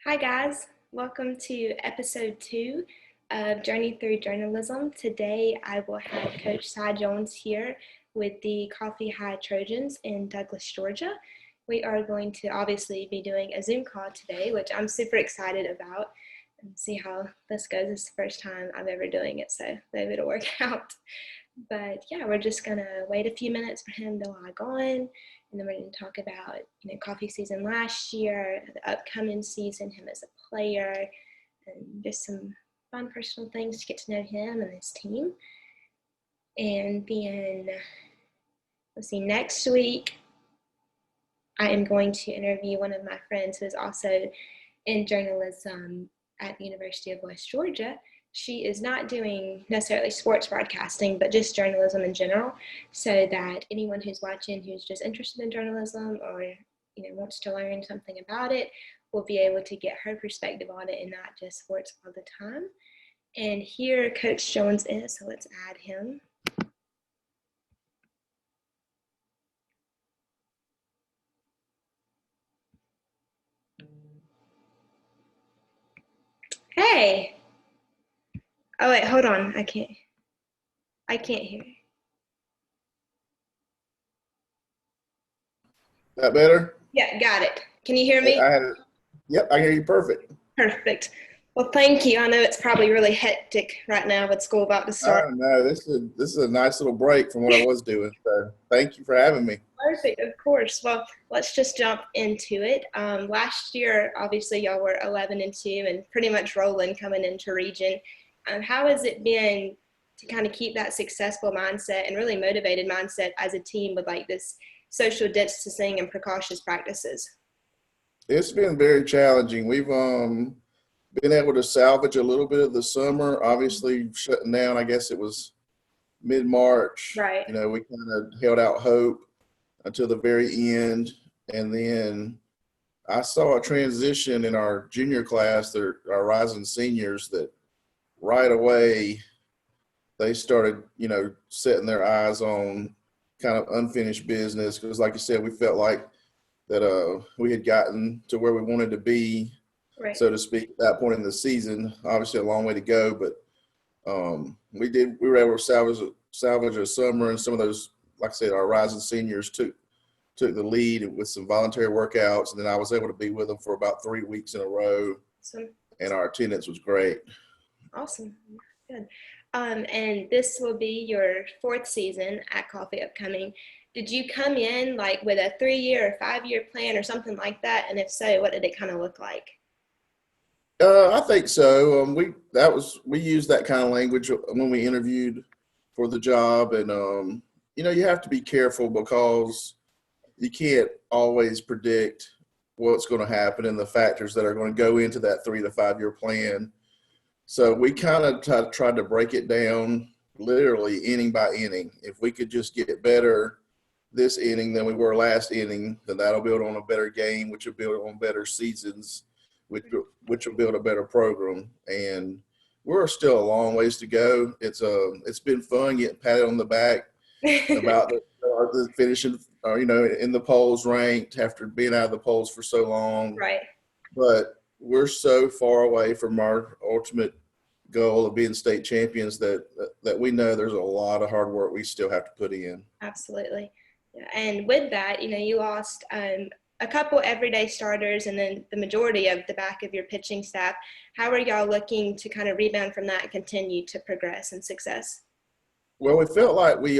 Hi, guys. Welcome to episode 2 of Journey Through Journalism. Today, I will have Coach Cy Jones here with the Coffee High Trojans in Douglas, Georgia. We are going to obviously be doing a Zoom call today, which I'm super excited about, and see how this goes. It's the first time I'm ever doing it, so maybe it'll work out. But yeah, we're just gonna wait a few minutes for him to log on, and then we're gonna talk about coffee season last year, the upcoming season, him as a player, and just some fun personal things to get to know him and his team. And then let's see, next week I am going to interview one of my friends who is also in journalism at the University of West Georgia. She is not doing necessarily sports broadcasting, but just journalism in general, so that anyone who's watching who's just interested in journalism or wants to learn something about it will be able to get her perspective on it and not just sports all the time. And here Coach Jones is, so let's add him. Hey. Oh wait, hold on. I can't hear you. That better? Yeah, got it. Can you hear me? Yep, I hear you perfect. Perfect. Well, thank you. I know it's probably really hectic right now with school about to start. Oh no, this is a nice little break from what I was doing. So thank you for having me. Perfect, of course. Well, let's just jump into it. Last year, obviously, y'all were 11-2 and pretty much rolling coming into region. How has it been to kind of keep that successful mindset and really motivated mindset as a team with like this social distancing and precautious practices? It's been very challenging. We've been able to salvage a little bit of the summer. Obviously, shutting down. I guess it was mid-March. Right. We kind of held out hope until the very end, and then I saw a transition in our junior class, our rising seniors, that right away they started, setting their eyes on kind of unfinished business. Because like you said, we felt like that we had gotten to where we wanted to be, Right. so to speak, at that point in the season. Obviously a long way to go, but we were able to salvage a summer, and some of those, like I said, our rising seniors took the lead with some voluntary workouts, and then I was able to be with them for about 3 weeks in a row. Awesome. And our attendance was great. Awesome. Good. And this will be your 4th season at Coffee upcoming. Did you come in like with a 3-year or 5-year plan or something like that? And if so, what did it kind of look like? I think so. We used that kind of language when we interviewed for the job, and you have to be careful because you can't always predict what's going to happen and the factors that are going to go into that 3 to 5 year plan. So we kind of tried to break it down literally inning by inning. If we could just get better this inning than we were last inning, then that'll build on a better game, which will build on better seasons, which will build a better program. And we're still a long ways to go. It's been fun getting patted on the back about the finishing, in the polls ranked after being out of the polls for so long. Right. But we're so far away from our ultimate goal of being state champions that we know there's a lot of hard work we still have to put in. Absolutely. Yeah. And with that, you lost a couple everyday starters and then the majority of the back of your pitching staff. How are y'all looking to kind of rebound from that and continue to progress and success? Well, we felt like we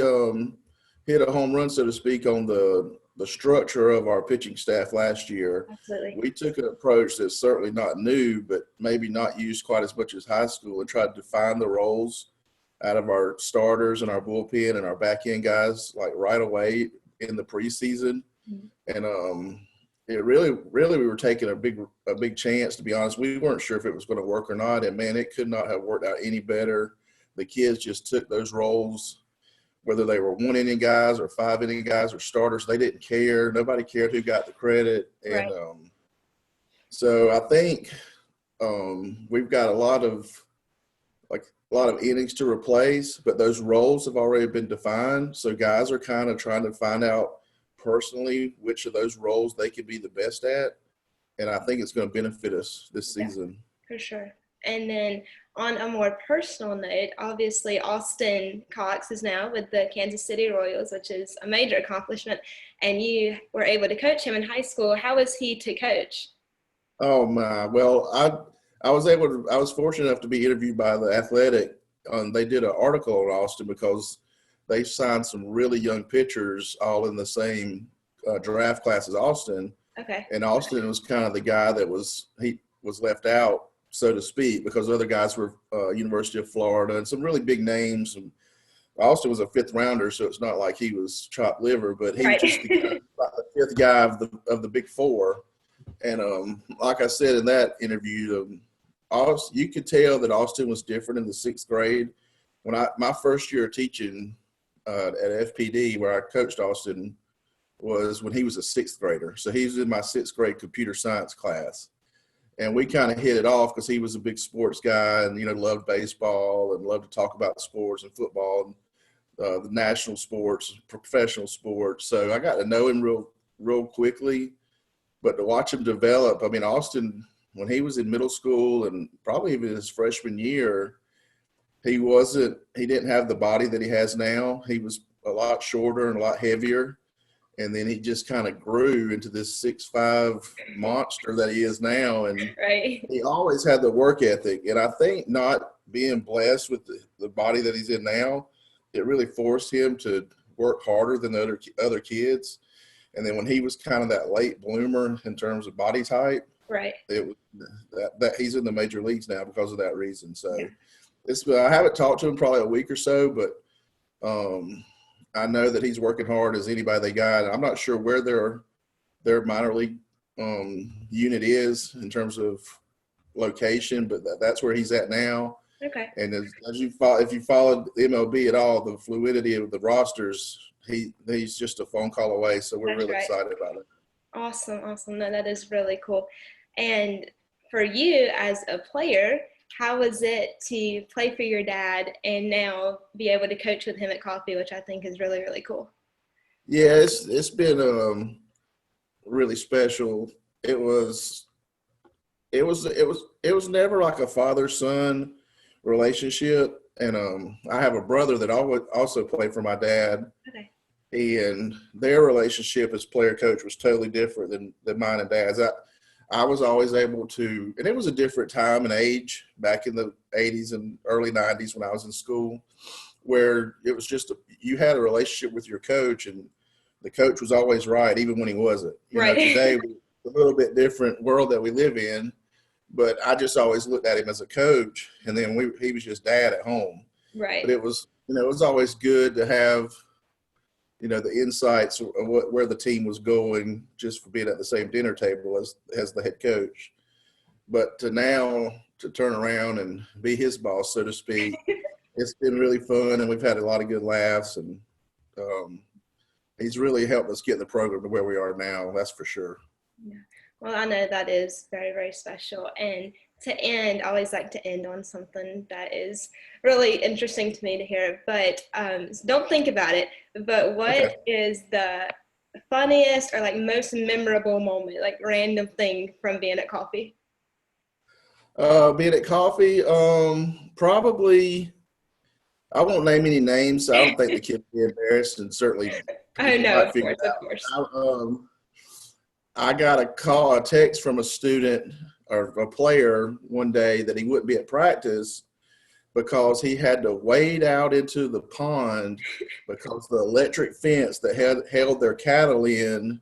hit a home run, so to speak, on the structure of our pitching staff last year. Absolutely. We took an approach that's certainly not new, but maybe not used quite as much as high school, and tried to define the roles out of our starters and our bullpen and our back end guys like right away in the preseason. Mm-hmm. And it really we were taking a big chance, to be honest. We weren't sure if it was going to work or not, and man, it could not have worked out any better. The kids just took those roles, whether they were 1 inning guys or 5 inning guys or starters. They didn't care. Nobody cared who got the credit. And right. So I think we've got a lot of innings to replace, but those roles have already been defined. So guys are kind of trying to find out personally which of those roles they could be the best at. and I think it's going to benefit us this season. For sure. And then on a more personal note, obviously Austin Cox is now with the Kansas City Royals, which is a major accomplishment, and you were able to coach him in high school. How was he to coach? Oh my! Well, I was fortunate enough to be interviewed by the Athletic. They did an article on Austin because they signed some really young pitchers all in the same draft class as Austin. Okay. And Austin was kind of the guy that was left out, so to speak, because other guys were University of Florida and some really big names. And Austin was a fifth rounder, so it's not like he was chopped liver, but he was just the fifth guy of the big four. And like I said in that interview, you could tell that Austin was different in the sixth grade. When my first year of teaching at FPD, where I coached Austin, was when he was a sixth grader. So he was in my sixth grade computer science class. And we kind of hit it off because he was a big sports guy and, loved baseball and loved to talk about sports and football and the national sports, professional sports. So I got to know him real quickly. But to watch him develop, I mean, Austin, when he was in middle school and probably even his freshman year, he didn't have the body that he has now. He was a lot shorter and a lot heavier. And then he just kind of grew into this 6'5" monster that he is now. And he always had the work ethic. And I think not being blessed with the body that he's in now, it really forced him to work harder than the other kids. And then when he was kind of that late bloomer in terms of body type, it was that he's in the major leagues now because of that reason. So I haven't talked to him probably a week or so, but I know that he's working hard as anybody they got. I'm not sure where their minor league unit is in terms of location, but that's where he's at now. Okay. And if you followed MLB at all, the fluidity of the rosters, he's just a phone call away. So we're really excited about it. Awesome. No, that is really cool. And for you as a player, how was it to play for your dad and now be able to coach with him at Coffee, which I think is really, really cool? Yeah, it's been really special. It was never like a father-son relationship. And I have a brother that also played for my dad. Okay. And their relationship as player coach was totally different than mine and dad's. I was always able to, and it was a different time and age back in the 80s and early 90s when I was in school, where it was just you had a relationship with your coach, and the coach was always right, even when he wasn't. Today, it's a little bit different world that we live in, but I just always looked at him as a coach, and then he was just dad at home. Right. But it was always good to have the insights of where the team was going just for being at the same dinner table as the head coach. But to turn around and be his boss, so to speak, it's been really fun, and we've had a lot of good laughs, and he's really helped us get the program to where we are now, that's for sure. Yeah. Well, I know that is very, very special. And to end, I always like to end on something that is really interesting to me to hear, but don't think about it. But what is the funniest or like most memorable moment, like random thing from being at Coffee? Being at Coffee, probably, I won't name any names. So I don't think the kid would be embarrassed, and certainly. Oh no, of course. I got a text from a student or a player one day that he wouldn't be at practice because he had to wade out into the pond because the electric fence that held their cattle in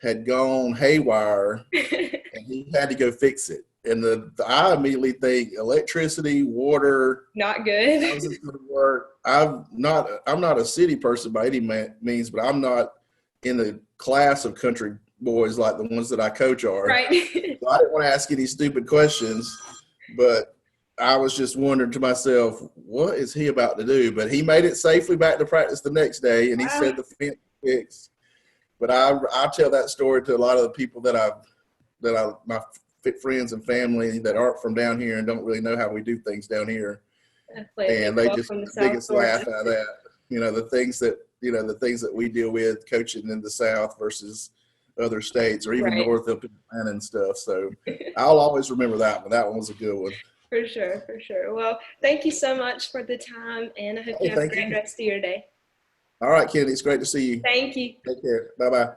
had gone haywire, and he had to go fix it. And I immediately think electricity, water, not good. How's this going to work? I'm not a city person by any means, but I'm not in the class of country boys like the ones that I coach are. Right. So I didn't want to ask any stupid questions, but I was just wondering to myself, what is he about to do? But he made it safely back to practice the next day, and he said the fence fixed. But I tell that story to a lot of the people my friends and family that aren't from down here and don't really know how we do things down here. Definitely. And they just the biggest laugh out of that. The things that we deal with coaching in the South versus other states or even Right. north up in Atlanta and stuff. So I'll always remember that one. That one was a good one. For sure, for sure. Well, thank you so much for the time, and I hope Hey, you have a thank great you. rest of your day. All right, Kennedy, it's great to see you. Thank you. Take care. Bye bye.